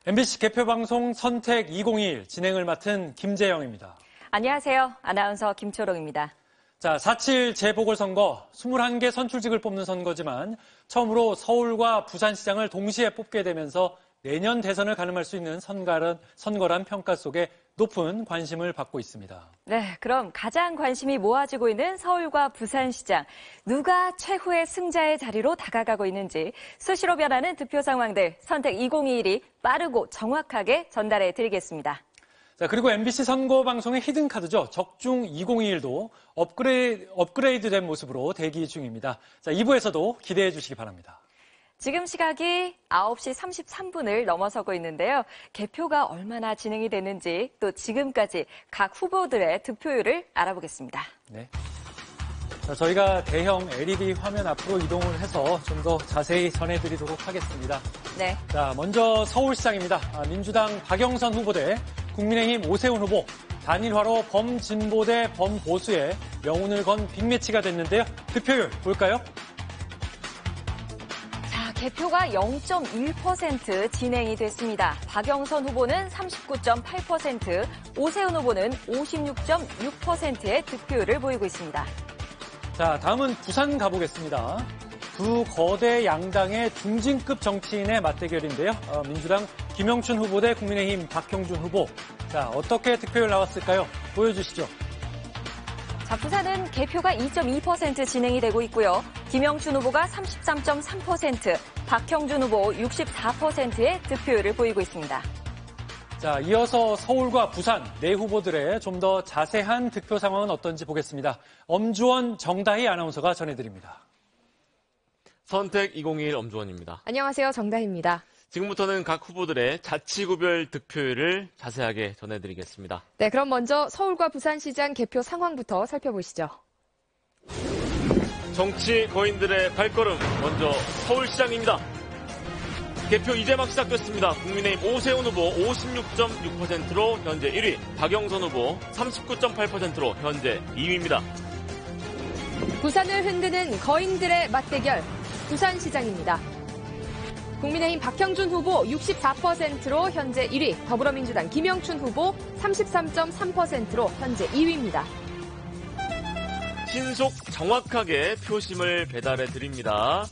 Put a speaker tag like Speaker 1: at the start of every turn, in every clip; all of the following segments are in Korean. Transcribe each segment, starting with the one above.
Speaker 1: MBC 개표방송 선택 2021 진행을 맡은 김재영입니다.
Speaker 2: 안녕하세요. 아나운서 김초롱입니다.
Speaker 1: 자, 4.7 재보궐선거 21개 선출직을 뽑는 선거지만 처음으로 서울과 부산시장을 동시에 뽑게 되면서 내년 대선을 가늠할 수 있는 선거란 평가 속에 높은 관심을 받고 있습니다.
Speaker 2: 네, 그럼 가장 관심이 모아지고 있는 서울과 부산시장. 누가 최후의 승자의 자리로 다가가고 있는지 수시로 변하는 득표 상황들 선택 2021이 빠르고 정확하게 전달해 드리겠습니다.
Speaker 1: 자, 그리고 MBC 선거방송의 히든카드죠. 적중 2021도 업그레이드된 모습으로 대기 중입니다. 자, 2부에서도 기대해 주시기 바랍니다.
Speaker 2: 지금 시각이 9시 33분을 넘어서고 있는데요. 개표가 얼마나 진행이 됐는지 또 지금까지 각 후보들의 득표율을 알아보겠습니다.
Speaker 1: 네. 자, 저희가 대형 LED 화면 앞으로 이동을 해서 좀 더 자세히 전해드리도록 하겠습니다.
Speaker 2: 네.
Speaker 1: 자, 먼저 서울시장입니다. 민주당 박영선 후보 대 국민의힘 오세훈 후보. 단일화로 범진보 대 범보수의 명운을 건 빅매치가 됐는데요. 득표율 볼까요?
Speaker 2: 개표가 0.1% 진행이 됐습니다. 박영선 후보는 39.8%, 오세훈 후보는 56.6%의 득표율을 보이고 있습니다.
Speaker 1: 자, 다음은 부산 가보겠습니다. 두 거대 양당의 중진급 정치인의 맞대결인데요. 민주당 김영춘 후보 대 국민의힘 박형준 후보. 자, 어떻게 득표율 나왔을까요? 보여주시죠.
Speaker 2: 자, 부산은 개표가 2.2% 진행이 되고 있고요. 김영춘 후보가 33.3%, 박형준 후보 64%의 득표율을 보이고 있습니다.
Speaker 1: 자, 이어서 서울과 부산 네 후보들의 좀 더 자세한 득표 상황은 어떤지 보겠습니다. 엄주원, 정다희 아나운서가 전해드립니다.
Speaker 3: 선택 2021 엄주원입니다.
Speaker 4: 안녕하세요. 정다희입니다.
Speaker 3: 지금부터는 각 후보들의 자치구별 득표율을 자세하게 전해드리겠습니다.
Speaker 4: 네, 그럼 먼저 서울과 부산시장 개표 상황부터 살펴보시죠.
Speaker 3: 정치 거인들의 발걸음, 먼저 서울시장입니다. 개표 이제 막 시작됐습니다. 국민의힘 오세훈 후보 56.6%로 현재 1위, 박영선 후보 39.8%로 현재 2위입니다.
Speaker 4: 부산을 흔드는 거인들의 맞대결, 부산시장입니다. 국민의힘 박형준 후보 64%로 현재 1위, 더불어민주당 김영춘 후보 33.3%로 현재 2위입니다.
Speaker 3: 신속 정확하게 표심을 배달해 드립니다.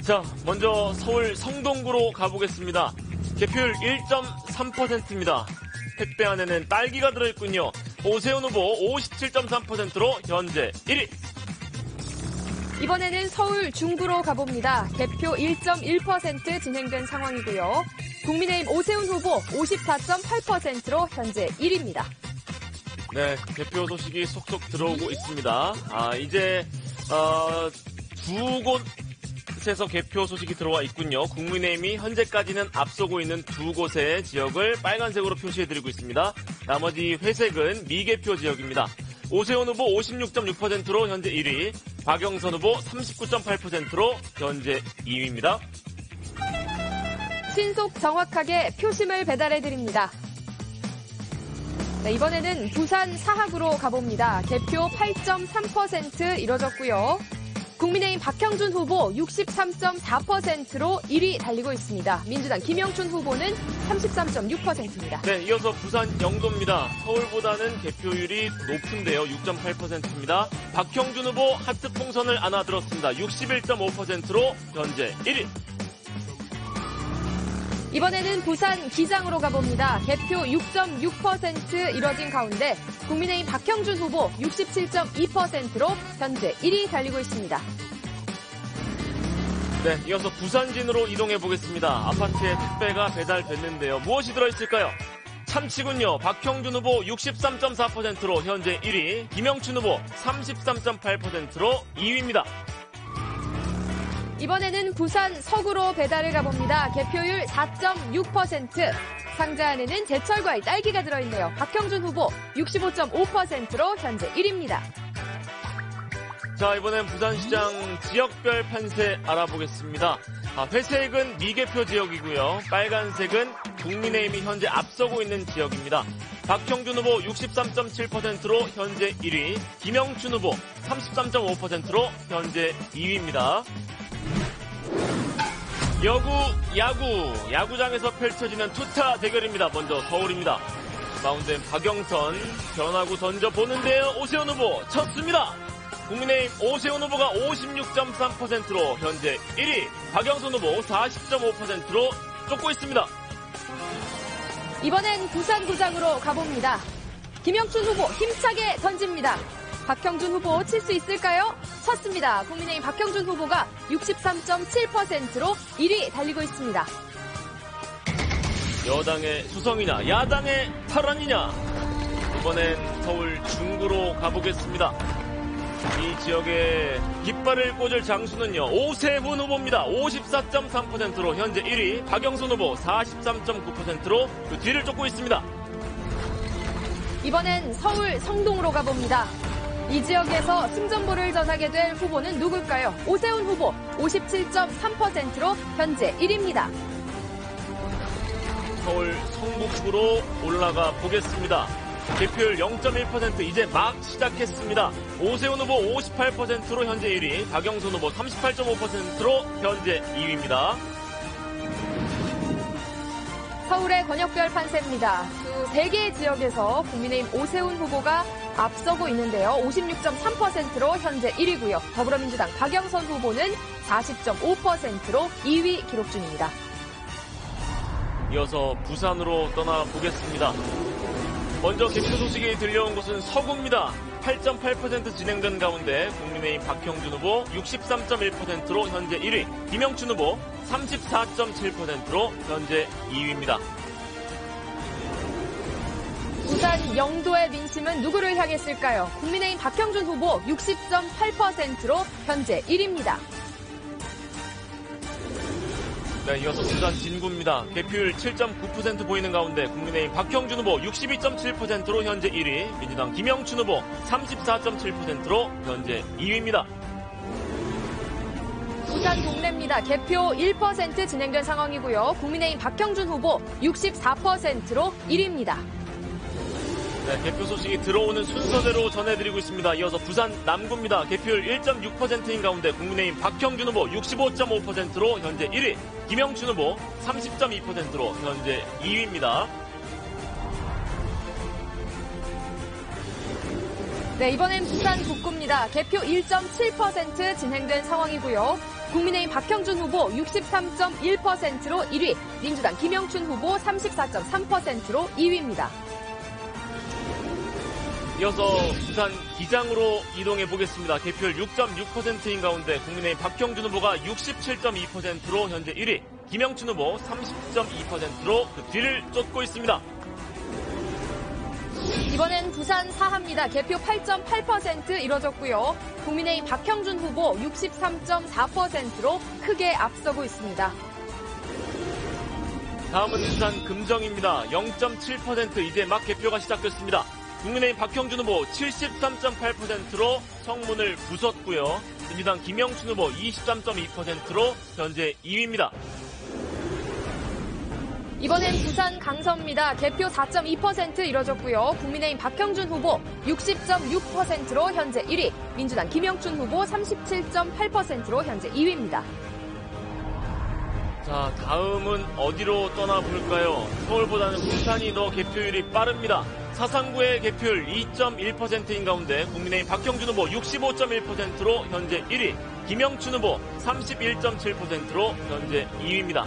Speaker 3: 자, 먼저 서울 성동구로 가보겠습니다. 개표율 1.3%입니다. 택배 안에는 딸기가 들어있군요. 오세훈 후보 57.3%로 현재 1위.
Speaker 4: 이번에는 서울 중구로 가봅니다. 개표 1.1% 진행된 상황이고요. 국민의힘 오세훈 후보 54.8%로 현재 1위입니다.
Speaker 3: 네, 개표 소식이 속속 들어오고 있습니다. 이제 두 곳에서 개표 소식이 들어와 있군요. 국민의힘이 현재까지는 앞서고 있는 두 곳의 지역을 빨간색으로 표시해드리고 있습니다. 나머지 회색은 미개표 지역입니다. 오세훈 후보 56.6%로 현재 1위, 박영선 후보 39.8%로 현재 2위입니다.
Speaker 4: 신속 정확하게 표심을 배달해드립니다. 네, 이번에는 부산 사학으로 가봅니다. 개표 8.3% 이뤄졌고요. 국민의힘 박형준 후보 63.4%로 1위 달리고 있습니다. 민주당 김영춘 후보는 33.6%입니다.
Speaker 3: 네, 이어서 부산 영도입니다. 서울보다는 개표율이 높은데요. 6.8%입니다. 박형준 후보 하트 풍선을 안아들었습니다. 61.5%로 현재 1위.
Speaker 4: 이번에는 부산 기장으로 가봅니다. 개표 6.6% 이뤄진 가운데 국민의힘 박형준 후보 67.2%로 현재 1위 달리고 있습니다.
Speaker 3: 네, 이어서 부산진으로 이동해 보겠습니다. 아파트에 택배가 배달됐는데요. 무엇이 들어있을까요? 참치군요. 박형준 후보 63.4%로 현재 1위, 김영춘 후보 33.8%로 2위입니다.
Speaker 4: 이번에는 부산 서구로 배달을 가봅니다. 개표율 4.6%. 상자 안에는 제철과일 딸기가 들어있네요. 박형준 후보 65.5%로 현재 1위입니다.
Speaker 3: 자, 이번엔 부산시장 지역별 판세 알아보겠습니다. 회색은 미개표 지역이고요. 빨간색은 국민의힘이 현재 앞서고 있는 지역입니다. 박형준 후보 63.7%로 현재 1위, 김영춘 후보 33.5%로 현재 2위입니다. 야구장에서 펼쳐지는 투타 대결입니다. 먼저 서울입니다. 마운드엔 박영선, 변화구 던져보는데요. 오세훈 후보 쳤습니다. 국민의힘 오세훈 후보가 56.3%로 현재 1위, 박영선 후보 40.5%로 쫓고 있습니다.
Speaker 4: 이번엔 부산구장으로 가봅니다. 김영춘 후보 힘차게 던집니다. 박형준 후보 칠 수 있을까요? 쳤습니다. 국민의힘 박형준 후보가 63.7%로 1위 달리고 있습니다.
Speaker 3: 여당의 수성이냐 야당의 탈환이냐, 이번엔 서울 중구로 가보겠습니다. 이 지역에 깃발을 꽂을 장수는요, 오세훈 후보입니다. 54.3%로 현재 1위, 박영선 후보 43.9%로 그 뒤를 쫓고 있습니다.
Speaker 4: 이번엔 서울 성동으로 가봅니다. 이 지역에서 승전보를 전하게 될 후보는 누굴까요? 오세훈 후보 57.3%로 현재 1위입니다.
Speaker 3: 서울 성북구로 올라가 보겠습니다. 개표율 0.1% 이제 막 시작했습니다. 오세훈 후보 58%로 현재 1위, 박영선 후보 38.5%로 현재 2위입니다.
Speaker 4: 서울의 권역별 판세입니다. 두 세 개의 지역에서 국민의힘 오세훈 후보가 앞서고 있는데요. 56.3%로 현재 1위고요. 더불어민주당 박영선 후보는 40.5%로 2위 기록 중입니다.
Speaker 3: 이어서 부산으로 떠나보겠습니다. 먼저 개표 소식이 들려온 곳은 서구입니다. 8.8% 진행된 가운데 국민의힘 박형준 후보 63.1%로 현재 1위, 김영춘 후보 34.7%로 현재 2위입니다.
Speaker 4: 부산 영도의 민심은 누구를 향했을까요? 국민의힘 박형준 후보 60.8%로 현재 1위입니다.
Speaker 3: 네, 이어서 부산 진구입니다. 개표율 7.9% 보이는 가운데 국민의힘 박형준 후보 62.7%로 현재 1위, 민주당 김영춘 후보 34.7%로 현재 2위입니다.
Speaker 4: 부산 동래입니다. 개표 1% 진행된 상황이고요. 국민의힘 박형준 후보 64%로 1위입니다.
Speaker 3: 네, 개표 소식이 들어오는 순서대로 전해드리고 있습니다. 이어서 부산 남구입니다. 개표율 1.6%인 가운데 국민의힘 박형준 후보 65.5%로 현재 1위, 김영춘 후보 30.2%로 현재 2위입니다.
Speaker 4: 네, 이번엔 부산 북구입니다. 개표 1.7% 진행된 상황이고요. 국민의힘 박형준 후보 63.1%로 1위, 민주당 김영춘 후보 34.3%로 2위입니다.
Speaker 3: 이어서 부산 기장으로 이동해 보겠습니다. 개표율 6.6%인 가운데 국민의힘 박형준 후보가 67.2%로 현재 1위, 김영춘 후보 30.2%로 그 뒤를 쫓고 있습니다.
Speaker 4: 이번엔 부산 사하입니다. 개표 8.8% 이뤄졌고요. 국민의힘 박형준 후보 63.4%로 크게 앞서고 있습니다.
Speaker 3: 다음은 부산 금정입니다. 0.7% 이제 막 개표가 시작됐습니다. 국민의힘 박형준 후보 73.8%로 성문을 부쉈고요. 민주당 김영춘 후보 23.2%로 현재 2위입니다.
Speaker 4: 이번엔 부산 강서입니다. 개표 4.2% 이뤄졌고요. 국민의힘 박형준 후보 60.6%로 현재 1위, 민주당 김영춘 후보 37.8%로 현재 2위입니다.
Speaker 3: 자, 다음은 어디로 떠나볼까요? 서울보다는 부산이 더 개표율이 빠릅니다. 사상구의 개표율 2.1%인 가운데 국민의힘 박형준 후보 65.1%로 현재 1위, 김영춘 후보 31.7%로 현재 2위입니다.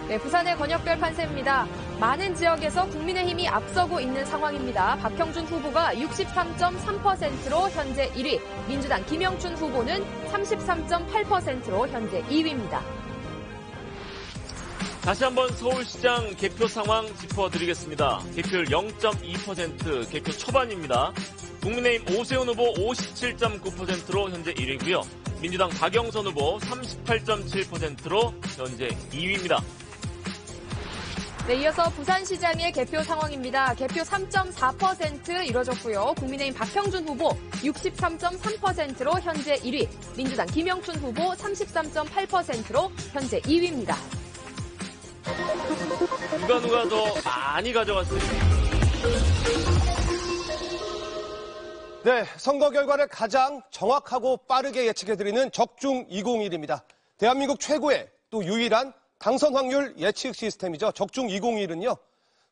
Speaker 4: 네, 부산의 권역별 판세입니다. 많은 지역에서 국민의힘이 앞서고 있는 상황입니다. 박형준 후보가 63.3%로 현재 1위, 민주당 김영춘 후보는 33.8%로 현재 2위입니다.
Speaker 3: 다시 한번 서울시장 개표 상황 짚어드리겠습니다. 개표율 0.2%, 개표 초반입니다. 국민의힘 오세훈 후보 57.9%로 현재 1위고요. 민주당 박영선 후보 38.7%로 현재 2위입니다.
Speaker 4: 네, 이어서 부산시장의 개표 상황입니다. 개표 3.4% 이뤄졌고요. 국민의힘 박형준 후보 63.3%로 현재 1위, 민주당 김영춘 후보 33.8%로 현재 2위입니다.
Speaker 3: 누가 더 많이 가져갔습니까?
Speaker 5: 네, 선거 결과를 가장 정확하고 빠르게 예측해드리는 적중 2021입니다. 대한민국 최고의 또 유일한 당선 확률 예측 시스템이죠. 적중 2021은요.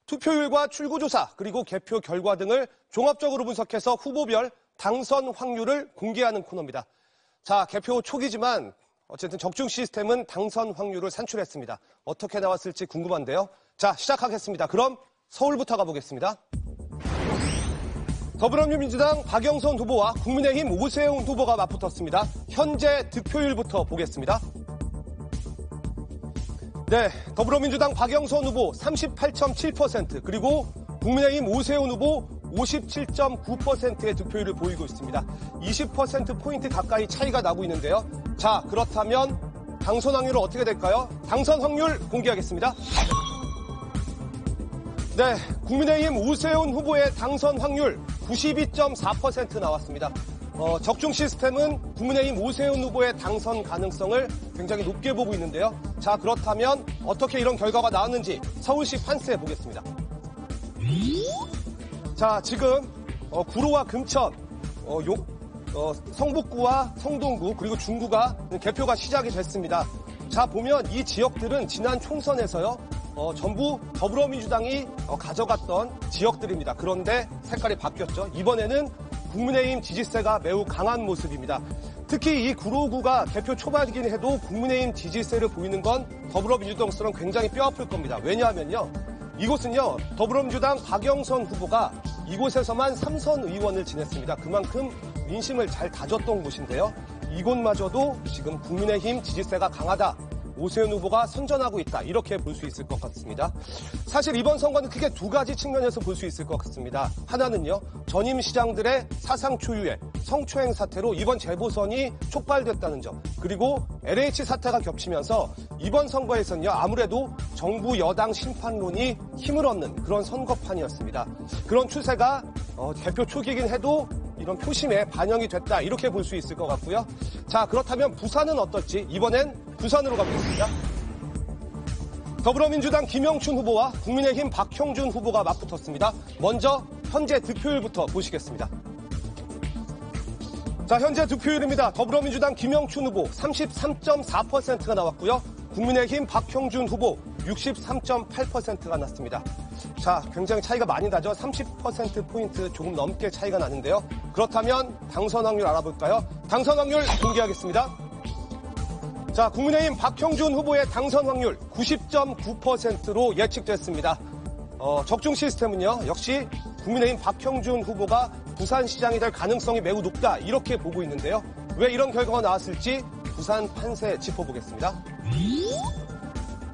Speaker 5: 투표율과 출구조사 그리고 개표 결과 등을 종합적으로 분석해서 후보별 당선 확률을 공개하는 코너입니다. 자, 개표 초기지만 어쨌든 적중 시스템은 당선 확률을 산출했습니다. 어떻게 나왔을지 궁금한데요. 자, 시작하겠습니다. 그럼 서울부터 가보겠습니다. 더불어민주당 박영선 후보와 국민의힘 오세훈 후보가 맞붙었습니다. 현재 득표율부터 보겠습니다. 네, 더불어민주당 박영선 후보 38.7% 그리고 국민의힘 오세훈 후보 57.9%의 득표율을 보이고 있습니다. 20%포인트 가까이 차이가 나고 있는데요. 자, 그렇다면 당선 확률은 어떻게 될까요? 당선 확률 공개하겠습니다. 네, 국민의힘 오세훈 후보의 당선 확률 92.4% 나왔습니다. 적중 시스템은 국민의힘 오세훈 후보의 당선 가능성을 굉장히 높게 보고 있는데요. 자, 그렇다면 어떻게 이런 결과가 나왔는지 서울시 판세 보겠습니다. 자, 지금 구로와 금천, 성북구와 성동구 그리고 중구가 개표가 시작이 됐습니다. 자, 보면 이 지역들은 지난 총선에서요. 전부 더불어민주당이 가져갔던 지역들입니다. 그런데 색깔이 바뀌었죠. 이번에는 국민의힘 지지세가 매우 강한 모습입니다. 특히 이 구로구가 개표 초반이긴 해도 국민의힘 지지세를 보이는 건 더불어민주당으로서는 굉장히 뼈아플 겁니다. 왜냐하면요. 이곳은요. 더불어민주당 박영선 후보가 이곳에서만 3선 의원을 지냈습니다. 그만큼 민심을 잘 다졌던 곳인데요. 이곳마저도 지금 국민의힘 지지세가 강하다. 오세훈 후보가 선전하고 있다. 이렇게 볼 수 있을 것 같습니다. 사실 이번 선거는 크게 두 가지 측면에서 볼 수 있을 것 같습니다. 하나는요. 전임 시장들의 사상 초유의 성추행 사태로 이번 재보선이 촉발됐다는 점. 그리고 LH 사태가 겹치면서 이번 선거에서는요. 아무래도 정부 여당 심판론이 힘을 얻는 그런 선거판이었습니다. 그런 추세가 개표 초기이긴 해도 이런 표심에 반영이 됐다. 이렇게 볼 수 있을 것 같고요. 자, 그렇다면 부산은 어떨지 이번엔 부산으로 가보겠습니다. 더불어민주당 김영춘 후보와 국민의힘 박형준 후보가 맞붙었습니다. 먼저 현재 득표율부터 보시겠습니다. 자, 현재 득표율입니다. 더불어민주당 김영춘 후보 33.4%가 나왔고요. 국민의힘 박형준 후보 63.8%가 났습니다. 자, 굉장히 차이가 많이 나죠. 30%포인트 조금 넘게 차이가 나는데요. 그렇다면 당선 확률 알아볼까요? 당선 확률 공개하겠습니다. 자, 국민의힘 박형준 후보의 당선 확률 90.9%로 예측됐습니다. 적중 시스템은요. 역시 국민의힘 박형준 후보가 부산시장이 될 가능성이 매우 높다. 이렇게 보고 있는데요. 왜 이런 결과가 나왔을지 부산 판세 짚어보겠습니다.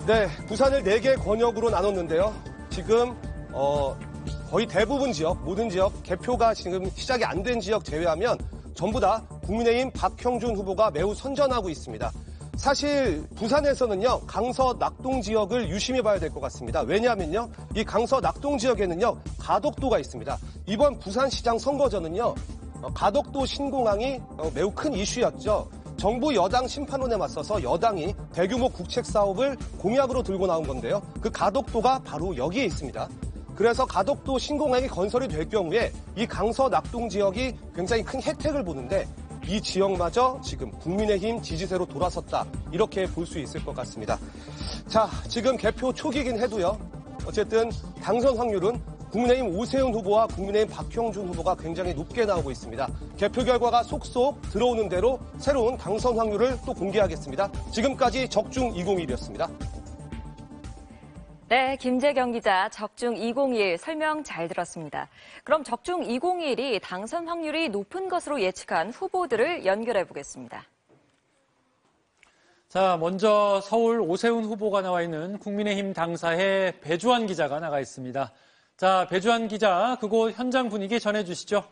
Speaker 5: 네, 부산을 4개 권역으로 나눴는데요. 지금 거의 대부분 지역, 모든 지역 개표가 지금 시작이 안 된 지역 제외하면 전부 다 국민의힘 박형준 후보가 매우 선전하고 있습니다. 사실 부산에서는요. 강서 낙동 지역을 유심히 봐야 될 것 같습니다. 왜냐하면요. 이 강서 낙동 지역에는요. 가덕도가 있습니다. 이번 부산시장 선거전은요. 가덕도 신공항이 매우 큰 이슈였죠. 정부 여당 심판론에 맞서서 여당이 대규모 국책 사업을 공약으로 들고 나온 건데요. 그 가덕도가 바로 여기에 있습니다. 그래서 가덕도 신공항이 건설이 될 경우에 이 강서 낙동 지역이 굉장히 큰 혜택을 보는데 이 지역마저 지금 국민의힘 지지세로 돌아섰다. 이렇게 볼 수 있을 것 같습니다. 자, 지금 개표 초기이긴 해도요. 어쨌든 당선 확률은 국민의힘 오세훈 후보와 국민의힘 박형준 후보가 굉장히 높게 나오고 있습니다. 개표 결과가 속속 들어오는 대로 새로운 당선 확률을 또 공개하겠습니다. 지금까지 적중 2021이었습니다.
Speaker 2: 네, 김재경 기자 적중 2021 설명 잘 들었습니다. 그럼 적중 2021이 당선 확률이 높은 것으로 예측한 후보들을 연결해 보겠습니다.
Speaker 1: 자, 먼저 서울 오세훈 후보가 나와 있는 국민의힘 당사의 배주환 기자가 나가 있습니다. 자, 배주환 기자, 그곳 현장 분위기 전해주시죠.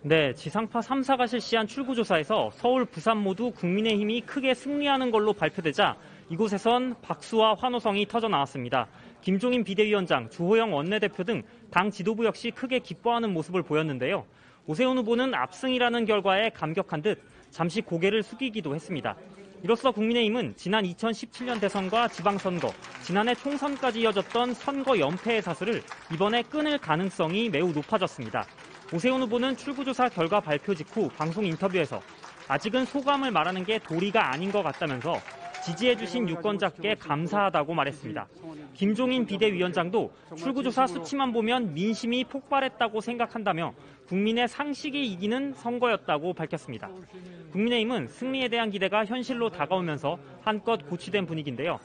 Speaker 6: 네, 지상파 3사가 실시한 출구조사에서 서울, 부산 모두 국민의힘이 크게 승리하는 걸로 발표되자 이곳에선 박수와 환호성이 터져 나왔습니다. 김종인 비대위원장, 주호영 원내대표 등 당 지도부 역시 크게 기뻐하는 모습을 보였는데요. 오세훈 후보는 압승이라는 결과에 감격한 듯 잠시 고개를 숙이기도 했습니다. 이로써 국민의힘은 지난 2017년 대선과 지방선거, 지난해 총선까지 이어졌던 선거 연패의 사슬을 이번에 끊을 가능성이 매우 높아졌습니다. 오세훈 후보는 출구조사 결과 발표 직후 방송 인터뷰에서 아직은 소감을 말하는 게 도리가 아닌 것 같다면서 지지해주신 유권자께 감사하다고 말했습니다. 김종인 비대위원장도 출구조사 수치만 보면 민심이 폭발했다고 생각한다며 국민의 상식이 이기는 선거였다고 밝혔습니다. 국민의힘은 승리에 대한 기대가 현실로 다가오면서 한껏 고취된 분위기인데요.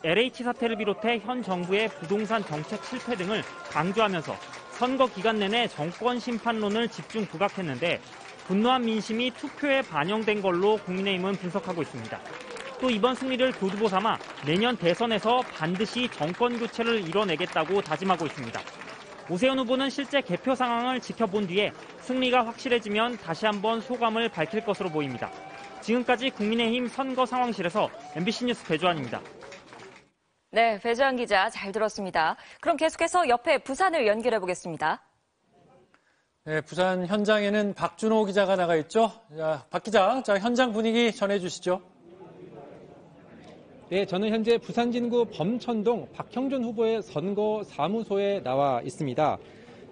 Speaker 6: LH 사태를 비롯해 현 정부의 부동산 정책 실패 등을 강조하면서 선거 기간 내내 정권 심판론을 집중 부각했는데 분노한 민심이 투표에 반영된 걸로 국민의힘은 분석하고 있습니다. 또 이번 승리를 교두보 삼아 내년 대선에서 반드시 정권 교체를 이뤄내겠다고 다짐하고 있습니다. 오세훈 후보는 실제 개표 상황을 지켜본 뒤에 승리가 확실해지면 다시 한번 소감을 밝힐 것으로 보입니다. 지금까지 국민의힘 선거 상황실에서 MBC 뉴스 배주환입니다.
Speaker 2: 네, 배주환 기자 잘 들었습니다. 그럼 계속해서 옆에 부산을 연결해 보겠습니다.
Speaker 1: 네, 부산 현장에는 박준호 기자가 나가 있죠. 자, 박 기자, 현장 분위기 전해주시죠.
Speaker 7: 네, 저는 현재 부산 진구 범천동 박형준 후보의 선거 사무소에 나와 있습니다.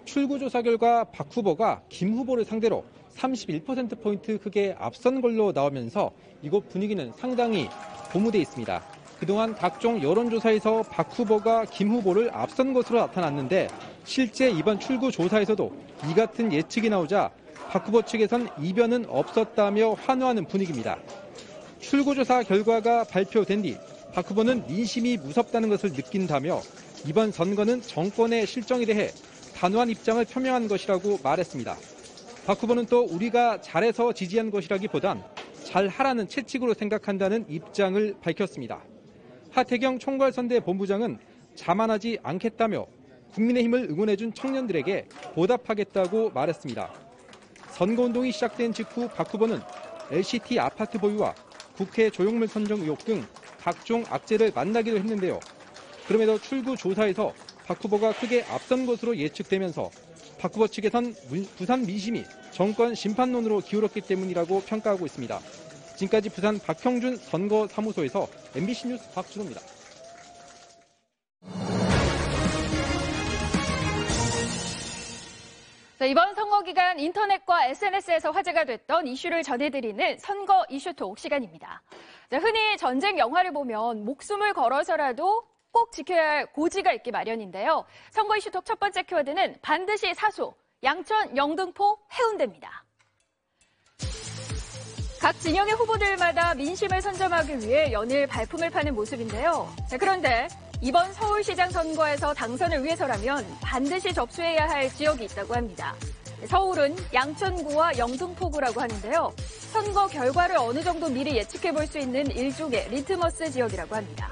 Speaker 7: 출구조사 결과 박 후보가 김 후보를 상대로 31%포인트 크게 앞선 걸로 나오면서 이곳 분위기는 상당히 고무돼 있습니다. 그동안 각종 여론조사에서 박 후보가 김 후보를 앞선 것으로 나타났는데 실제 이번 출구조사에서도 이 같은 예측이 나오자 박 후보 측에선 이변은 없었다며 환호하는 분위기입니다. 출구조사 결과가 발표된 뒤 박 후보는 민심이 무섭다는 것을 느낀다며 이번 선거는 정권의 실정에 대해 단호한 입장을 표명한 것이라고 말했습니다. 박 후보는 또 우리가 잘해서 지지한 것이라기보단 잘하라는 채찍으로 생각한다는 입장을 밝혔습니다. 하태경 총괄선대 본부장은 자만하지 않겠다며 국민의힘을 응원해준 청년들에게 보답하겠다고 말했습니다. 선거운동이 시작된 직후 박 후보는 LCT 아파트 보유와 국회 조형물 선정 의혹 등 각종 악재를 만나기도 했는데요. 그럼에도 출구조사에서 박 후보가 크게 앞선 것으로 예측되면서 박 후보 측에선 부산 민심이 정권 심판론으로 기울었기 때문이라고 평가하고 있습니다. 지금까지 부산 박형준 선거사무소에서 MBC 뉴스 박준호입니다.
Speaker 4: 자, 이번 선거 기간 인터넷과 SNS에서 화제가 됐던 이슈를 전해드리는 선거 이슈톡 시간입니다. 자, 흔히 전쟁 영화를 보면 목숨을 걸어서라도 꼭 지켜야 할 고지가 있기 마련인데요. 선거 이슈톡 첫 번째 키워드는 반드시 사수, 양천, 영등포, 해운대입니다. 각 진영의 후보들마다 민심을 선점하기 위해 연일 발품을 파는 모습인데요. 자, 그런데 이번 서울시장 선거에서 당선을 위해서라면 반드시 접수해야 할 지역이 있다고 합니다. 서울은 양천구와 영등포구라고 하는데요. 선거 결과를 어느 정도 미리 예측해볼 수 있는 일종의 리트머스 지역이라고 합니다.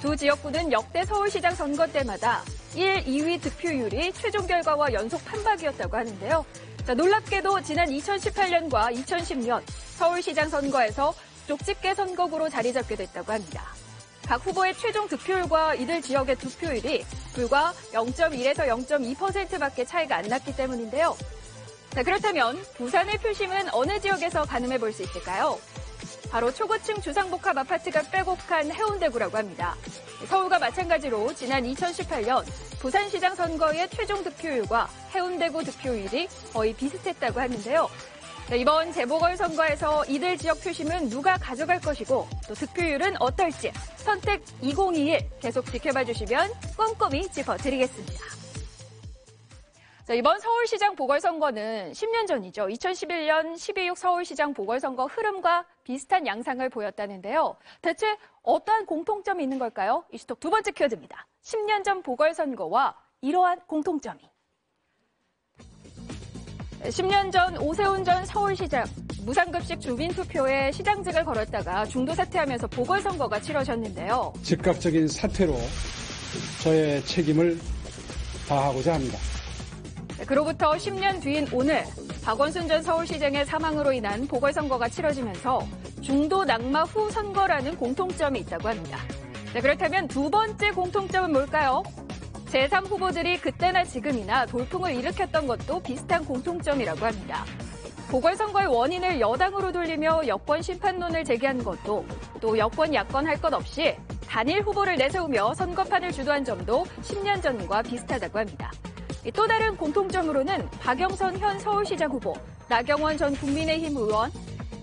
Speaker 4: 두 지역구는 역대 서울시장 선거 때마다 1, 2위 득표율이 최종 결과와 연속 판박이었다고 하는데요. 자, 놀랍게도 지난 2018년과 2010년 서울시장 선거에서 쪽집게 선거구로 자리 잡게 됐다고 합니다. 각 후보의 최종 득표율과 이들 지역의 득표율이 불과 0.1에서 0.2%밖에 차이가 안 났기 때문인데요. 자, 그렇다면 부산의 표심은 어느 지역에서 가늠해 볼 수 있을까요? 바로 초고층 주상복합 아파트가 빼곡한 해운대구라고 합니다. 서울과 마찬가지로 지난 2018년 부산시장 선거의 최종 득표율과 해운대구 득표율이 거의 비슷했다고 하는데요. 이번 재보궐선거에서 이들 지역 표심은 누가 가져갈 것이고 또 득표율은 어떨지 선택 2021 계속 지켜봐 주시면 꼼꼼히 짚어드리겠습니다. 자, 이번 서울시장 보궐선거는 10년 전이죠. 2011년 12.6 서울시장 보궐선거 흐름과 비슷한 양상을 보였다는데요. 대체 어떠한 공통점이 있는 걸까요? 이슈톡 두 번째 키워드입니다. 10년 전 보궐선거와 이러한 공통점이. 10년 전 오세훈 전 서울시장 무상급식 주민투표에 시장직을 걸었다가 중도 사퇴하면서 보궐선거가 치러졌는데요.
Speaker 8: 즉각적인 사퇴로 저의 책임을 다하고자 합니다.
Speaker 4: 그로부터 10년 뒤인 오늘 박원순 전 서울시장의 사망으로 인한 보궐선거가 치러지면서 중도 낙마 후 선거라는 공통점이 있다고 합니다. 그렇다면 두 번째 공통점은 뭘까요? 제3후보들이 그때나 지금이나 돌풍을 일으켰던 것도 비슷한 공통점이라고 합니다. 보궐선거의 원인을 여당으로 돌리며 여권 심판론을 제기한 것도 또 여권 야권 할 것 없이 단일 후보를 내세우며 선거판을 주도한 점도 10년 전과 비슷하다고 합니다. 또 다른 공통점으로는 박영선 현 서울시장 후보, 나경원 전 국민의힘 의원,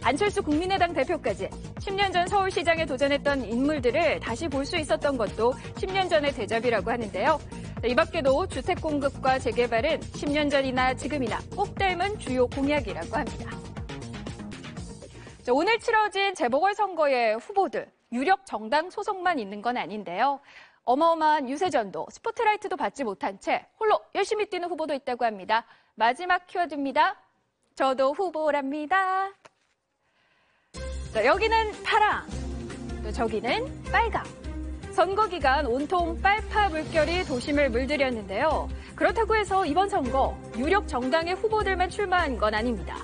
Speaker 4: 안철수 국민의당 대표까지 10년 전 서울시장에 도전했던 인물들을 다시 볼 수 있었던 것도 10년 전의 대접이라고 하는데요. 이 밖에도 주택 공급과 재개발은 10년 전이나 지금이나 꼭 닮은 주요 공약이라고 합니다. 오늘 치러진 재보궐선거의 후보들, 유력 정당 소속만 있는 건 아닌데요. 어마어마한 유세전도, 스포트라이트도 받지 못한 채 홀로 열심히 뛰는 후보도 있다고 합니다. 마지막 키워드입니다. 저도 후보랍니다. 자, 여기는 파랑, 또 저기는 빨강. 선거 기간 온통 빨파 물결이 도심을 물들였는데요. 그렇다고 해서 이번 선거 유력 정당의 후보들만 출마한 건 아닙니다.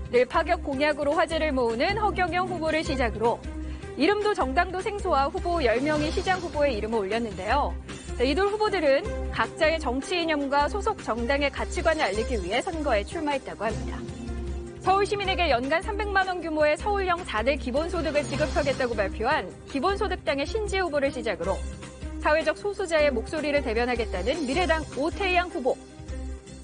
Speaker 4: 늘 파격 공약으로 화제를 모으는 허경영 후보를 시작으로 이름도 정당도 생소한 후보 10명이 시장 후보에 이름을 올렸는데요. 이들 후보들은 각자의 정치 이념과 소속 정당의 가치관을 알리기 위해 선거에 출마했다고 합니다. 서울 시민에게 연간 300만 원 규모의 서울형 4대 기본소득을 지급하겠다고 발표한 기본소득당의 신지 후보를 시작으로 사회적 소수자의 목소리를 대변하겠다는 미래당 오태양 후보,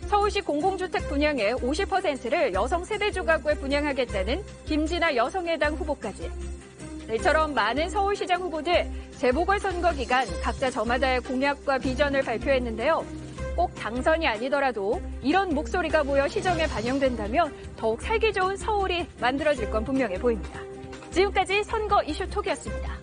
Speaker 4: 서울시 공공주택 분양의 50%를 여성 세대주 가구에 분양하겠다는 김진아 여성의당 후보까지 이처럼 많은 서울시장 후보들 재보궐선거 기간 각자 저마다의 공약과 비전을 발표했는데요. 꼭 당선이 아니더라도 이런 목소리가 모여 시정에 반영된다면 더욱 살기 좋은 서울이 만들어질 건 분명해 보입니다. 지금까지 선거 이슈톡이었습니다.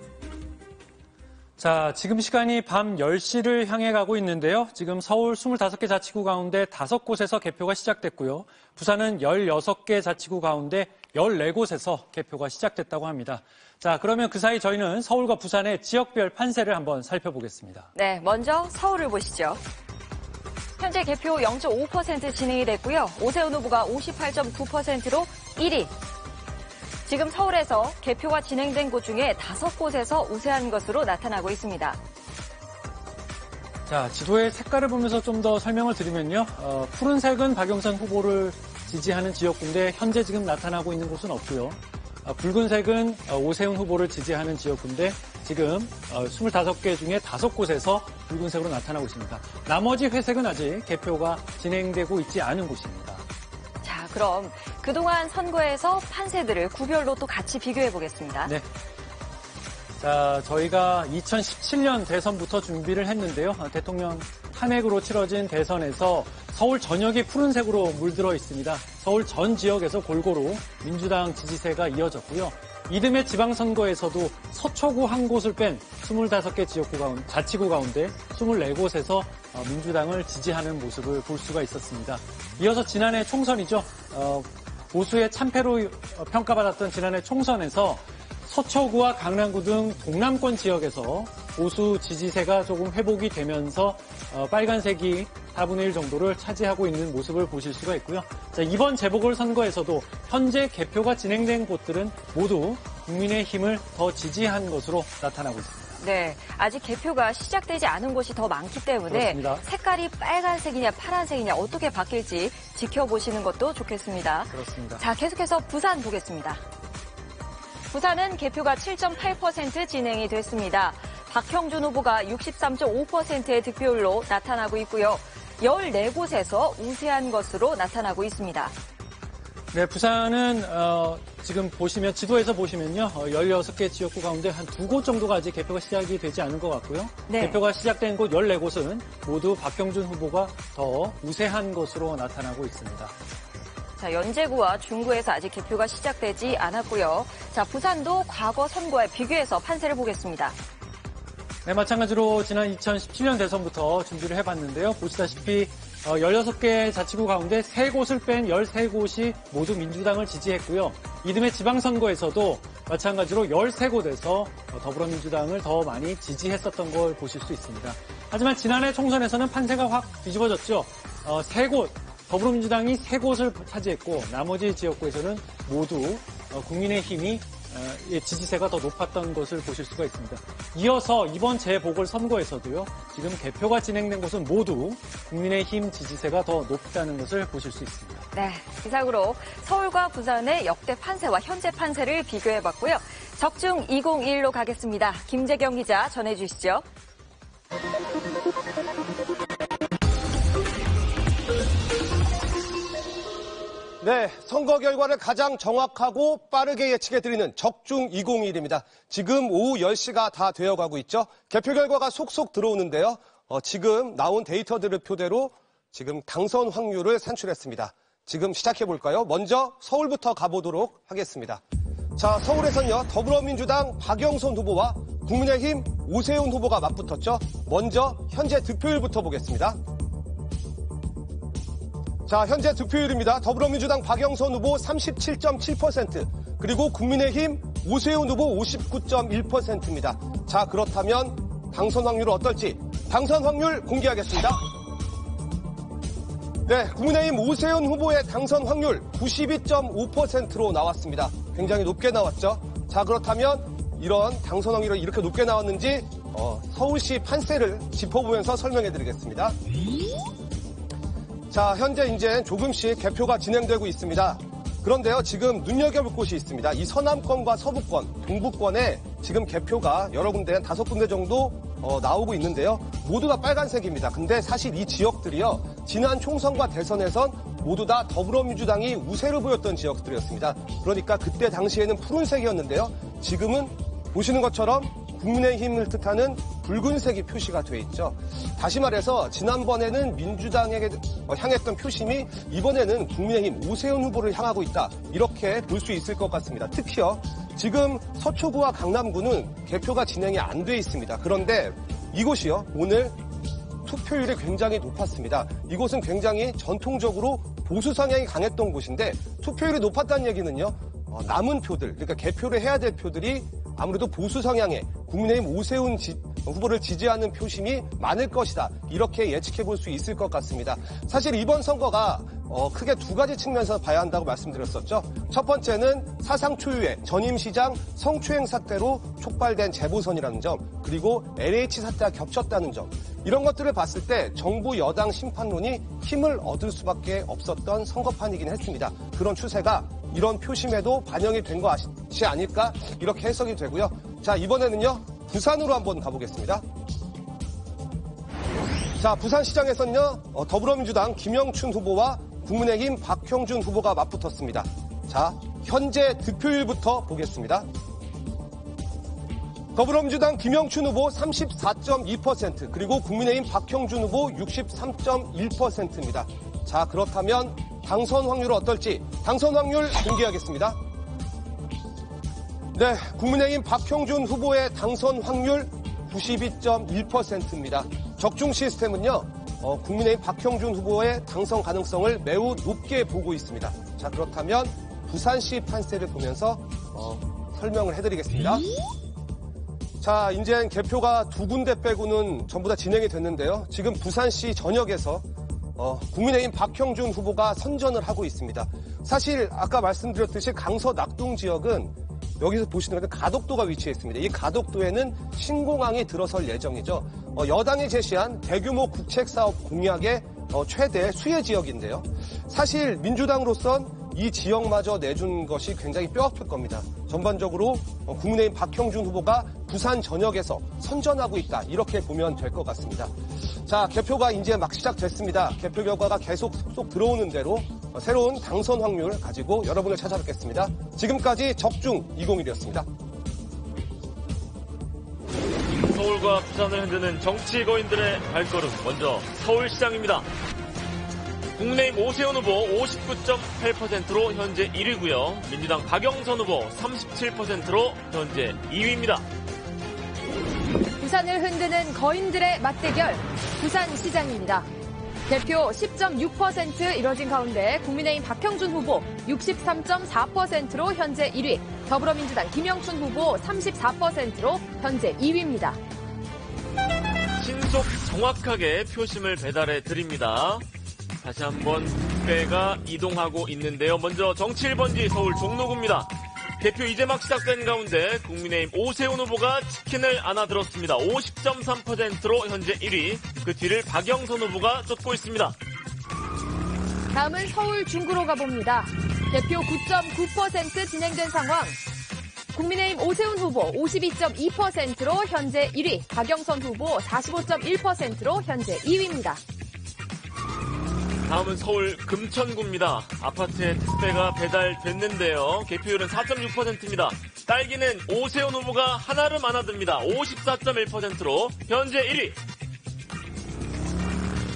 Speaker 1: 자, 지금 시간이 밤 10시를 향해 가고 있는데요. 지금 서울 25개 자치구 가운데 5곳에서 개표가 시작됐고요. 부산은 16개 자치구 가운데 14곳에서 개표가 시작됐다고 합니다. 자, 그러면 그 사이 저희는 서울과 부산의 지역별 판세를 한번 살펴보겠습니다.
Speaker 2: 네, 먼저 서울을 보시죠. 현재 개표 0.5% 진행이 됐고요. 오세훈 후보가 58.9%로 1위. 지금 서울에서 개표가 진행된 곳 중에 5곳에서 우세한 것으로 나타나고 있습니다.
Speaker 1: 자, 지도의 색깔을 보면서 좀 더 설명을 드리면요. 푸른색은 박영선 후보를 지지하는 지역구인데 현재 지금 나타나고 있는 곳은 없고요. 붉은색은 오세훈 후보를 지지하는 지역구인데 지금 25개 중에 5곳에서 붉은색으로 나타나고 있습니다. 나머지 회색은 아직 개표가 진행되고 있지 않은 곳입니다.
Speaker 2: 자, 그럼 그동안 선거에서 판세들을 구별로 또 같이 비교해 보겠습니다.
Speaker 1: 네. 자, 저희가 2017년 대선부터 준비를 했는데요. 대통령 탄핵으로 치러진 대선에서 서울 전역이 푸른색으로 물들어 있습니다. 서울 전 지역에서 골고루 민주당 지지세가 이어졌고요. 이듬해 지방선거에서도 서초구 한 곳을 뺀 25개 자치구 가운데 24곳에서 민주당을 지지하는 모습을 볼 수가 있었습니다. 이어서 지난해 총선이죠. 보수의 참패로 평가받았던 지난해 총선에서 서초구와 강남구 등 동남권 지역에서 보수 지지세가 조금 회복이 되면서 빨간색이 4분의 1 정도를 차지하고 있는 모습을 보실 수가 있고요. 자, 이번 재보궐선거에서도 현재 개표가 진행된 곳들은 모두 국민의힘을 더 지지한 것으로 나타나고 있습니다.
Speaker 2: 네, 아직 개표가 시작되지 않은 곳이 더 많기 때문에
Speaker 1: 그렇습니다.
Speaker 2: 색깔이 빨간색이냐 파란색이냐 어떻게 바뀔지 지켜보시는 것도 좋겠습니다.
Speaker 1: 그렇습니다.
Speaker 2: 자, 계속해서 부산 보겠습니다. 부산은 개표가 7.8% 진행이 됐습니다. 박형준 후보가 63.5%의 득표율로 나타나고 있고요. 14곳에서 우세한 것으로 나타나고 있습니다.
Speaker 1: 네, 부산은 지금 보시면 지도에서 보시면요. 16개 지역구 가운데 한 2곳 정도가 아직 개표가 시작이 되지 않은 것 같고요.
Speaker 2: 네.
Speaker 1: 개표가 시작된 곳 14곳은 모두 박경준 후보가 더 우세한 것으로 나타나고 있습니다.
Speaker 2: 자, 연제구와 중구에서 아직 개표가 시작되지 않았고요. 자, 부산도 과거 선거에 비교해서 판세를 보겠습니다.
Speaker 1: 네, 마찬가지로 지난 2017년 대선부터 준비를 해봤는데요. 보시다시피 16개 자치구 가운데 3곳을 뺀 13곳이 모두 민주당을 지지했고요. 이듬해 지방선거에서도 마찬가지로 13곳에서 더불어민주당을 더 많이 지지했었던 걸 보실 수 있습니다. 하지만 지난해 총선에서는 판세가 확 뒤집어졌죠. 3곳, 더불어민주당이 3곳을 차지했고 나머지 지역구에서는 모두 국민의힘이 지지세가 더 높았던 것을 보실 수가 있습니다. 이어서 이번 재보궐선거에서도요. 지금 개표가 진행된 곳은 모두 국민의힘 지지세가 더 높다는 것을 보실 수 있습니다.
Speaker 2: 네, 이상으로 서울과 부산의 역대 판세와 현재 판세를 비교해봤고요. 적중 2021로 가겠습니다. 김재경 기자 전해주시죠.
Speaker 5: 네, 선거 결과를 가장 정확하고 빠르게 예측해드리는 적중 2021입니다. 지금 오후 10시가 다 되어가고 있죠. 개표 결과가 속속 들어오는데요. 지금 나온 데이터들을 표대로 지금 당선 확률을 산출했습니다. 지금 시작해볼까요? 먼저 서울부터 가보도록 하겠습니다. 자, 서울에선요, 더불어민주당 박영선 후보와 국민의힘 오세훈 후보가 맞붙었죠. 먼저 현재 득표율부터 보겠습니다. 자, 현재 득표율입니다. 더불어민주당 박영선 후보 37.7%, 그리고 국민의힘 오세훈 후보 59.1%입니다. 자, 그렇다면 당선 확률은 어떨지 당선 확률 공개하겠습니다. 네, 국민의힘 오세훈 후보의 당선 확률 92.5%로 나왔습니다. 굉장히 높게 나왔죠. 자, 그렇다면 이런 당선 확률이 이렇게 높게 나왔는지 서울시 판세를 짚어보면서 설명해드리겠습니다. 자, 현재 이제 조금씩 개표가 진행되고 있습니다. 그런데요, 지금 눈여겨볼 곳이 있습니다. 이 서남권과 서부권, 동부권에 지금 개표가 여러 군데, 5군데 정도 나오고 있는데요. 모두 다 빨간색입니다. 근데 사실 이 지역들이요, 지난 총선과 대선에선 모두 다 더불어민주당이 우세를 보였던 지역들이었습니다. 그러니까 그때 당시에는 푸른색이었는데요. 지금은 보시는 것처럼 국민의힘을 뜻하는 붉은색이 표시가 돼 있죠. 다시 말해서 지난번에는 민주당에게 향했던 표심이 이번에는 국민의힘 오세훈 후보를 향하고 있다. 이렇게 볼 수 있을 것 같습니다. 특히요, 지금 서초구와 강남구는 개표가 진행이 안 돼 있습니다. 그런데 이곳이요, 오늘 투표율이 굉장히 높았습니다. 이곳은 굉장히 전통적으로 보수 성향이 강했던 곳인데 투표율이 높았다는 얘기는요, 남은 표들, 그러니까 개표를 해야 될 표들이 아무래도 보수 성향의 국민의힘 오세훈 후보를 지지하는 표심이 많을 것이다. 이렇게 예측해 볼 수 있을 것 같습니다. 사실 이번 선거가 크게 두 가지 측면에서 봐야 한다고 말씀드렸었죠. 첫 번째는 사상 초유의 전임시장 성추행 사태로 촉발된 재보선이라는 점, 그리고 LH 사태가 겹쳤다는 점, 이런 것들을 봤을 때 정부 여당 심판론이 힘을 얻을 수밖에 없었던 선거판이긴 했습니다. 그런 추세가 이런 표심에도 반영이 된 것이 아닐까, 이렇게 해석이 되고요. 자, 이번에는요, 부산으로 한번 가보겠습니다. 자, 부산시장에서는요, 더불어민주당 김영춘 후보와 국민의힘 박형준 후보가 맞붙었습니다. 자, 현재 득표율부터 보겠습니다. 더불어민주당 김영춘 후보 34.2%, 그리고 국민의힘 박형준 후보 63.1%입니다. 자, 그렇다면 당선 확률은 어떨지 당선 확률 공개하겠습니다. 네, 국민의힘 박형준 후보의 당선 확률 92.1%입니다. 적중 시스템은요, 국민의힘 박형준 후보의 당선 가능성을 매우 높게 보고 있습니다. 자, 그렇다면 부산시 판세를 보면서 설명을 해드리겠습니다. 자, 이제 개표가 두 군데 빼고는 전부 다 진행이 됐는데요. 지금 부산시 전역에서 국민의힘 박형준 후보가 선전을 하고 있습니다. 사실 아까 말씀드렸듯이 강서 낙동 지역은 여기서 보시는 것은 가덕도가 위치해 있습니다. 이 가덕도에는 신공항이 들어설 예정이죠. 여당이 제시한 대규모 국책사업 공약의 최대 수혜 지역인데요. 사실 민주당으로선 이 지역마저 내준 것이 굉장히 뼈아플 겁니다. 전반적으로 국민의힘 박형준 후보가 부산 전역에서 선전하고 있다, 이렇게 보면 될 것 같습니다. 자, 개표가 이제 막 시작됐습니다. 개표 결과가 계속 속속 들어오는 대로 새로운 당선 확률 가지고 여러분을 찾아뵙겠습니다. 지금까지 적중 2021이었습니다.
Speaker 3: 서울과 부산을 흔드는 정치 거인들의 발걸음, 먼저 서울시장입니다. 국민의힘 오세훈 후보 59.8%로 현재 1위고요. 민주당 박영선 후보 37%로 현재 2위입니다.
Speaker 4: 부산을 흔드는 거인들의 맞대결, 부산시장입니다. 개표 10.6% 이뤄진 가운데 국민의힘 박형준 후보 63.4%로 현재 1위, 더불어민주당 김영춘 후보 34%로 현재 2위입니다.
Speaker 3: 신속 정확하게 표심을 배달해 드립니다. 다시 한번 투표가 이동하고 있는데요. 먼저 정치 1번지 서울 종로구입니다. 개표 이제 막 시작된 가운데 국민의힘 오세훈 후보가 치킨을 안아들었습니다. 50.3%로 현재 1위, 그 뒤를 박영선 후보가 쫓고 있습니다.
Speaker 4: 다음은 서울 중구로 가봅니다. 개표 9.9% 진행된 상황. 국민의힘 오세훈 후보 52.2%로 현재 1위, 박영선 후보 45.1%로 현재 2위입니다.
Speaker 3: 다음은 서울 금천구입니다. 아파트에 택배가 배달됐는데요. 개표율은 4.6%입니다. 딸기는 오세훈 후보가 하나를 많아듭니다. 54.1%로 현재 1위.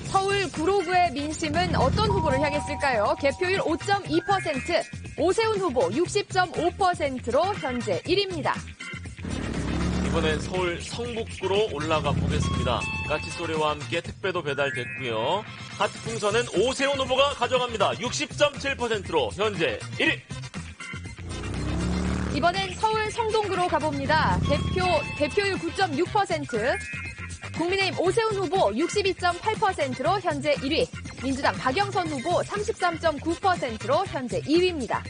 Speaker 4: 서울 구로구의 민심은 어떤 후보를 향했을까요? 개표율 5.2%, 오세훈 후보 60.5%로 현재 1위입니다.
Speaker 3: 이번엔 서울 성북구로 올라가 보겠습니다. 까치 소리와 함께 택배도 배달됐고요. 하트 풍선은 오세훈 후보가 가져갑니다. 60.7%로 현재 1위.
Speaker 4: 이번엔 서울 성동구로 가봅니다. 개표율 9.6%, 국민의힘 오세훈 후보 62.8%로 현재 1위, 민주당 박영선 후보 33.9%로 현재 2위입니다.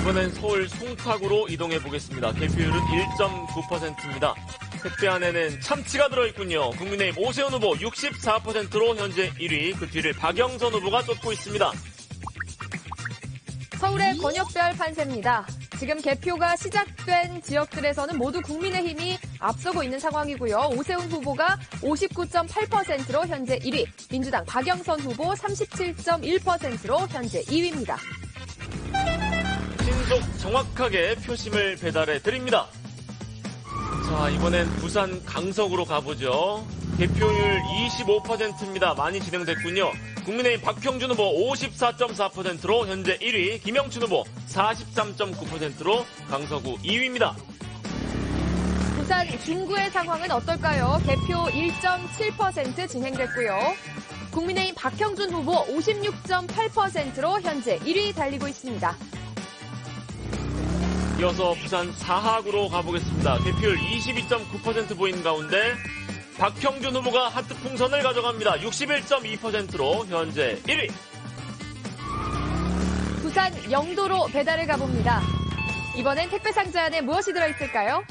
Speaker 3: 이번엔 서울 송파구로 이동해 보겠습니다. 개표율은 1.9%입니다. 택배 안에는 참치가 들어있군요. 국민의힘 오세훈 후보 64%로 현재 1위, 그 뒤를 박영선 후보가 쫓고 있습니다.
Speaker 4: 서울의 권역별 판세입니다. 지금 개표가 시작된 지역들에서는 모두 국민의힘이 앞서고 있는 상황이고요. 오세훈 후보가 59.8%로 현재 1위, 민주당 박영선 후보 37.1%로 현재 2위입니다.
Speaker 3: 신속 정확하게 표심을 배달해 드립니다. 자, 이번엔 부산 강석으로 가보죠. 개표율 25%입니다. 많이 진행됐군요. 국민의힘 박형준 후보 54.4%로 현재 1위, 김영춘 후보 43.9%로 강서구 2위입니다.
Speaker 4: 부산 중구의 상황은 어떨까요? 개표 1.7% 진행됐고요. 국민의힘 박형준 후보 56.8%로 현재 1위 달리고 있습니다.
Speaker 3: 이어서 부산 사하구로 가보겠습니다. 개표율 22.9% 보인 가운데 박형준 후보가 하트 풍선을 가져갑니다. 61.2%로 현재 1위.
Speaker 4: 부산 영도로 배달을 가봅니다. 이번엔 택배 상자 안에 무엇이 들어있을까요?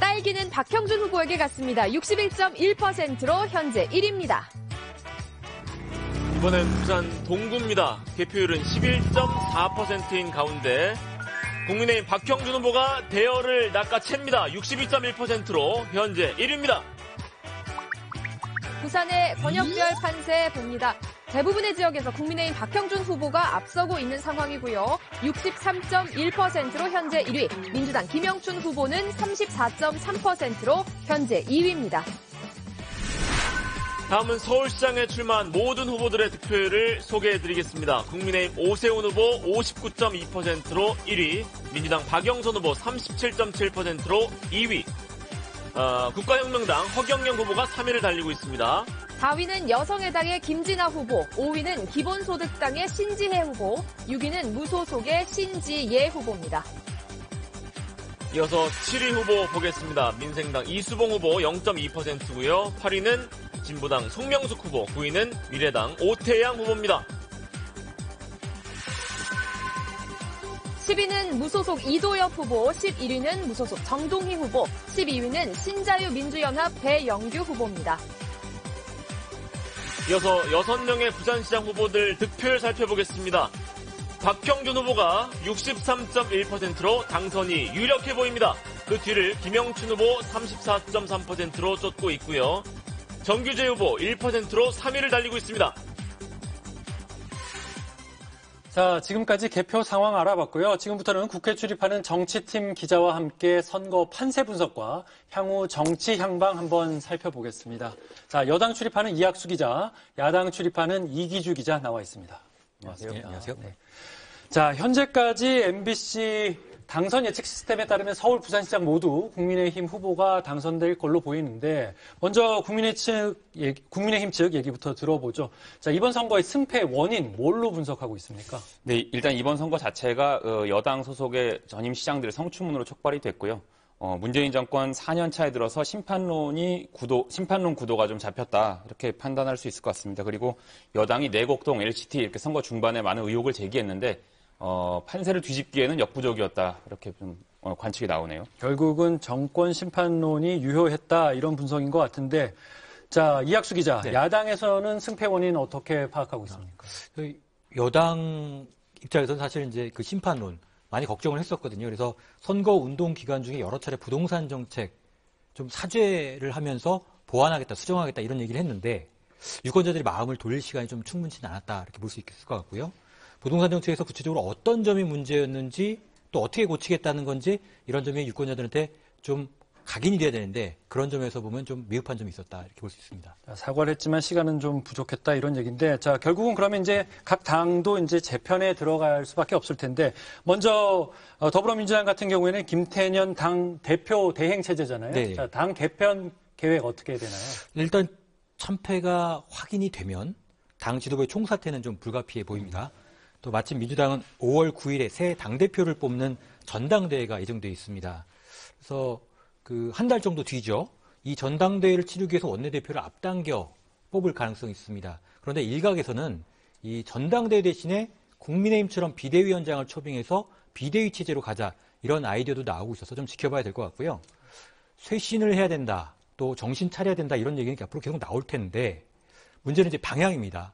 Speaker 4: 딸기는 박형준 후보에게 갔습니다. 61.1%로 현재 1위입니다.
Speaker 3: 이번엔 부산 동구입니다. 개표율은 11.4%인 가운데 국민의힘 박형준 후보가 대열을 낚아챕니다. 62.1%로 현재 1위입니다.
Speaker 4: 부산의 권역별 판세 봅니다. 대부분의 지역에서 국민의힘 박형준 후보가 앞서고 있는 상황이고요. 63.1%로 현재 1위, 민주당 김영춘 후보는 34.3%로 현재 2위입니다.
Speaker 3: 다음은 서울시장에 출마한 모든 후보들의 득표율을 소개해드리겠습니다. 국민의힘 오세훈 후보 59.2%로 1위, 민주당 박영선 후보 37.7%로 2위, 국가혁명당 허경영 후보가 3위를 달리고 있습니다.
Speaker 4: 4위는 여성의당의 김진아 후보, 5위는 기본소득당의 신지혜 후보, 6위는 무소속의 신지예 후보입니다.
Speaker 3: 이어서 7위 후보 보겠습니다. 민생당 이수봉 후보 0.2%고요. 8위는 진보당 송명숙 후보, 9위는 미래당 오태양 후보입니다.
Speaker 4: 10위는 무소속 이도엽 후보, 11위는 무소속 정동희 후보, 12위는 신자유민주연합 배영규 후보입니다.
Speaker 3: 이어서 6명의 부산시장 후보들 득표율 살펴보겠습니다. 박형준 후보가 63.1%로 당선이 유력해 보입니다. 그 뒤를 김영춘 후보 34.3%로 쫓고 있고요. 정규재 후보 1%로 3위를 달리고 있습니다.
Speaker 1: 자, 지금까지 개표 상황 알아봤고요. 지금부터는 국회 출입하는 정치팀 기자와 함께 선거 판세 분석과 향후 정치 향방 한번 살펴보겠습니다. 자, 여당 출입하는 이학수 기자, 야당 출입하는 이기주 기자 나와 있습니다.
Speaker 9: 안녕하세요.
Speaker 1: 네. 자, 현재까지 MBC 당선 예측 시스템에 따르면 서울, 부산시장 모두 국민의힘 후보가 당선될 걸로 보이는데 먼저 국민의힘 측 얘기부터 들어보죠. 자, 이번 선거의 승패 원인 뭘로 분석하고 있습니까?
Speaker 9: 네, 일단 이번 선거 자체가 여당 소속의 전임 시장들의 성추문으로 촉발이 됐고요. 문재인 정권 4년 차에 들어서 심판론 구도가 좀 잡혔다 이렇게 판단할 수 있을 것 같습니다. 그리고 여당이 내곡동, LCT 이렇게 선거 중반에 많은 의혹을 제기했는데 판세를 뒤집기에는 역부족이었다 이렇게 좀 관측이 나오네요.
Speaker 1: 결국은 정권 심판론이 유효했다 이런 분석인 것 같은데, 자, 이학수 기자,
Speaker 10: 네.
Speaker 1: 야당에서는 승패 원인 어떻게 파악하고 있습니까?
Speaker 10: 여당 입장에서는 사실 이제 그 심판론 많이 걱정을 했었거든요. 그래서 선거 운동 기간 중에 여러 차례 부동산 정책 좀 사죄를 하면서 보완하겠다, 수정하겠다 이런 얘기를 했는데 유권자들이 마음을 돌릴 시간이 좀 충분치 않았다 이렇게 볼 수 있을 것 같고요. 부동산 정책에서 구체적으로 어떤 점이 문제였는지 또 어떻게 고치겠다는 건지 이런 점이 유권자들한테 좀 각인이 돼야 되는데 그런 점에서 보면 좀 미흡한 점이 있었다 이렇게 볼 수 있습니다.
Speaker 1: 사과를 했지만 시간은 좀 부족했다 이런 얘기인데 자 결국은 그러면 이제 각 당도 이제 재편에 들어갈 수밖에 없을 텐데 먼저 더불어민주당 같은 경우에는 김태년 당 대표 대행 체제잖아요.
Speaker 10: 네.
Speaker 1: 자, 당 개편 계획 어떻게 되나요?
Speaker 10: 일단 참패가 확인이 되면 당 지도부의 총사퇴는 좀 불가피해 보입니다. 또 마침 민주당은 5월 9일에 새 당대표를 뽑는 전당대회가 예정되어 있습니다. 그래서 한 달 정도 뒤죠. 이 전당대회를 치르기 위해서 원내대표를 앞당겨 뽑을 가능성이 있습니다. 그런데 일각에서는 이 전당대회 대신에 국민의힘처럼 비대위원장을 초빙해서 비대위 체제로 가자 이런 아이디어도 나오고 있어서 좀 지켜봐야 될 것 같고요. 쇄신을 해야 된다. 또 정신 차려야 된다. 이런 얘기는 앞으로 계속 나올 텐데 문제는 이제 방향입니다.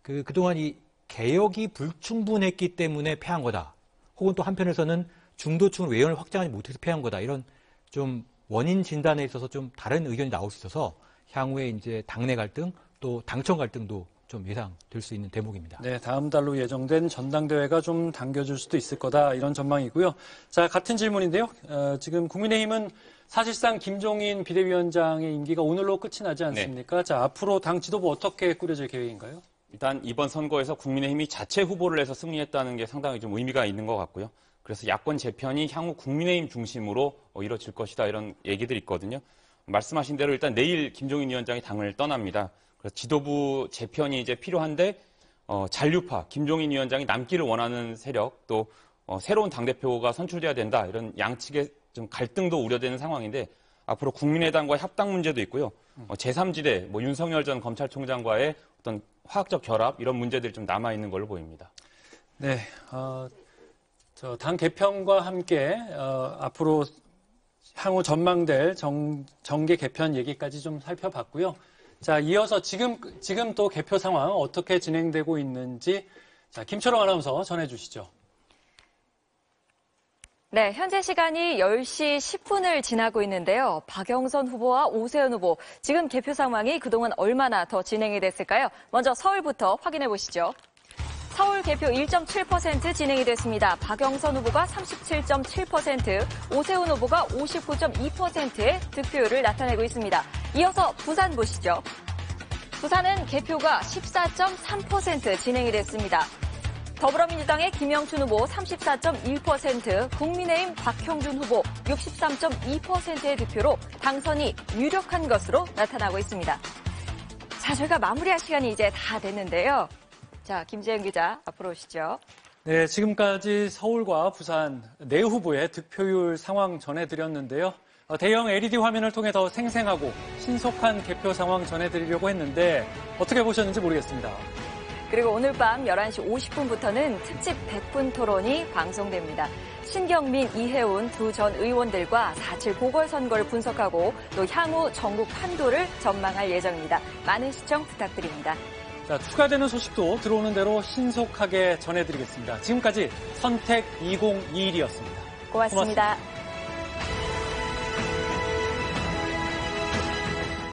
Speaker 10: 그동안 이 개혁이 불충분했기 때문에 패한 거다. 혹은 또 한편에서는 중도층을 외연을 확장하지 못해서 패한 거다. 이런 좀 원인 진단에 있어서 좀 다른 의견이 나올 수 있어서 향후에 이제 당내 갈등 또 당청 갈등도 좀 예상될 수 있는 대목입니다.
Speaker 1: 네, 다음 달로 예정된 전당대회가 좀 당겨질 수도 있을 거다 이런 전망이고요. 자, 같은 질문인데요. 지금 국민의힘은 사실상 김종인 비대위원장의 임기가 오늘로 끝이 나지 않습니까? 네. 자, 앞으로 당 지도부 어떻게 꾸려질 계획인가요?
Speaker 9: 일단 이번 선거에서 국민의힘이 자체 후보를 내서 승리했다는 게 상당히 좀 의미가 있는 것 같고요. 그래서 야권 재편이 향후 국민의힘 중심으로 이뤄질 것이다 이런 얘기들이 있거든요. 말씀하신 대로 일단 내일 김종인 위원장이 당을 떠납니다. 그래서 지도부 재편이 이제 필요한데 잔류파 김종인 위원장이 남기를 원하는 세력 또 새로운 당대표가 선출돼야 된다 이런 양측의 좀 갈등도 우려되는 상황인데 앞으로 국민의당과의 합당 문제도 있고요. 제3지대 윤석열 전 검찰총장과의 어떤 화학적 결합 이런 문제들이 좀 남아 있는 걸로 보입니다.
Speaker 1: 네, 당 개편과 함께 앞으로 향후 전망될 정계 개편 얘기까지 좀 살펴봤고요. 자, 이어서 지금 또 개표 상황 어떻게 진행되고 있는지 자, 김초롱 아나운서 전해주시죠.
Speaker 2: 네, 현재 시간이 10시 10분을 지나고 있는데요. 박영선 후보와 오세훈 후보, 지금 개표 상황이 그동안 얼마나 더 진행이 됐을까요? 먼저 서울부터 확인해 보시죠. 서울 개표 1.7% 진행이 됐습니다. 박영선 후보가 37.7%, 오세훈 후보가 59.2%의 득표율을 나타내고 있습니다. 이어서 부산 보시죠. 부산은 개표가 14.3% 진행이 됐습니다. 더불어민주당의 김영춘 후보 34.1%, 국민의힘 박형준 후보 63.2%의 득표로 당선이 유력한 것으로 나타나고 있습니다. 자, 저희가 마무리할 시간이 이제 다 됐는데요. 자, 김재현 기자, 앞으로 오시죠.
Speaker 1: 네, 지금까지 서울과 부산 네 후보의 득표율 상황 전해드렸는데요. 대형 LED 화면을 통해 더 생생하고 신속한 개표 상황 전해드리려고 했는데 어떻게 보셨는지 모르겠습니다.
Speaker 2: 그리고 오늘 밤 11시 50분부터는 특집 100분 토론이 방송됩니다. 신경민, 이혜훈 두 전 의원들과 4.7 보궐선거를 분석하고 또 향후 전국 판도를 전망할 예정입니다. 많은 시청 부탁드립니다.
Speaker 1: 자, 추가되는 소식도 들어오는 대로 신속하게 전해드리겠습니다. 지금까지 선택 2021이었습니다.
Speaker 2: 고맙습니다.